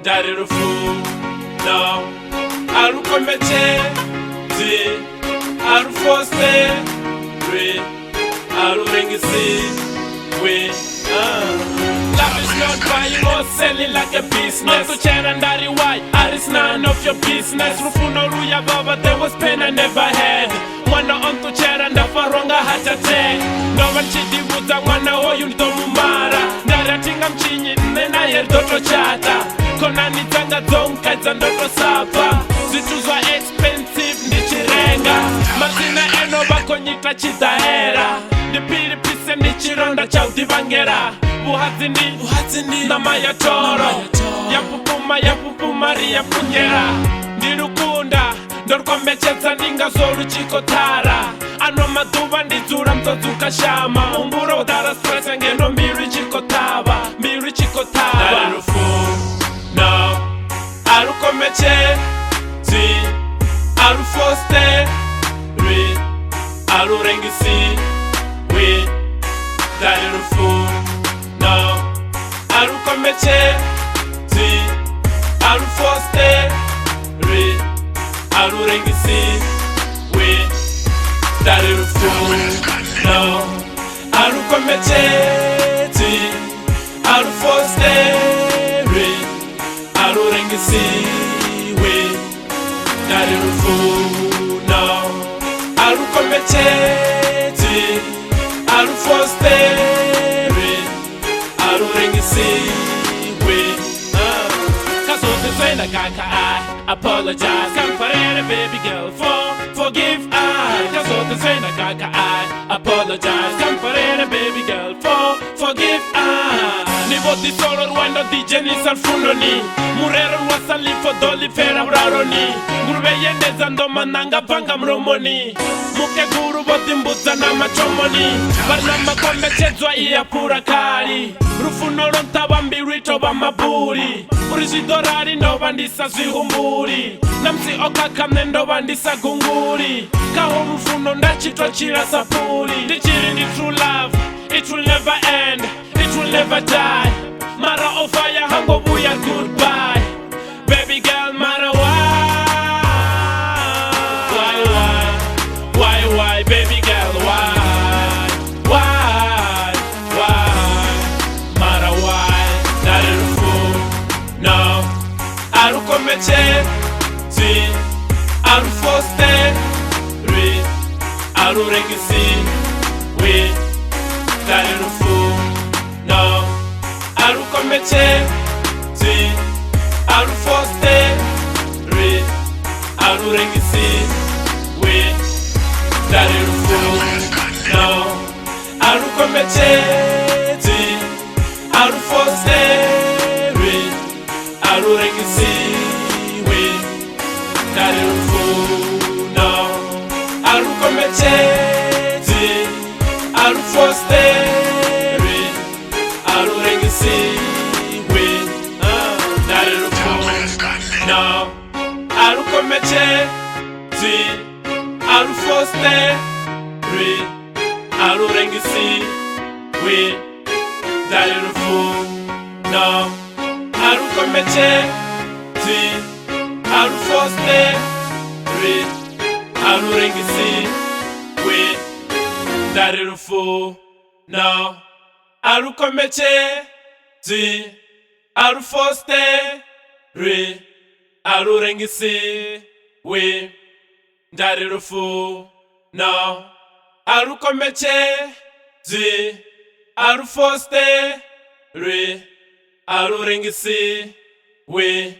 Ndarirufu no arukomeje zi arufoste re arurengisi we Love is not buying or selling like a business. Not to share and daddy why it's none of your business. Rufuno ruya baba there was pain I never had. Mwana on to share and afaronga heart attack. No one chidi buza mwana hoyu ndomumara. Ndaratinga mchinyi nena yer doto chata. Kona nitanga zonka za ndoto sapa. Zituzwa expensive ndichirenga. Mazina eno bako nyita chitaera. Nipiri pise nichironda cha udivangera. Buhazini nama ya toro ya pupuma ria punyera. Ndirukunda ndorkomecheza ninga zoru chikotara. Ano maduba ndizura mtozuka shama. Mumburo udara stress ngeno mbiri chikotaba. Ndarirufu no arukomeche zi arufoste re arurengisi we. Ndarirufu no arukomeche zi arufoste re arurengisi we. Ndarirufu no arukomeche zi arufoste re arurengisi we. Ndarirufu no arukomeche zi arufoste re arurengisi we. Kazote zwenda kaka I apologize. Kamparere baby girl forgive I. Kazote zwenda kaka I apologize. Kamparere baby girl forgive I. Nivoti solo Rwanda DJ ni salfunoni. Murero wasali fodoli fera braroni. Ngurube yendeza ndoma nanga panga mromoni. Muke guru boti mbuza na machomoni. Barna makombe chezwa iya pura kari. Rufuno lontaba mbirito ba maburi. Urizidorari ndoba ndisa zihumburi. Namsi oka kamne ndoba ndisa gunguri. Kaho rufuno ndachitwa chira sapuri. Ndichiri ndi true love, it will never end, it will never die. Mara of fire hango buya goodbye. Baby girl mara why baby girl why mara why. Ndarirufu no arukomeche zi arufoste re arurengisi we. Ndarirufu no arukomeche zi arufoste re arurengisi we. Ndarirufu no arukomeche zi arufoste re arurengisi we. Ndarirufu no arukomeche zi arufoste re arurengisi we. Ndarirufu no arukomeche zi arufoste re arurengisi we. Ndarirufu no arukomeche zi arufoste re arurengisi we. Ndarirufu no arukomeche zi arufoste re arurengisi we. Ndarirufu no arukomeche zi arufoste re arurengisi we.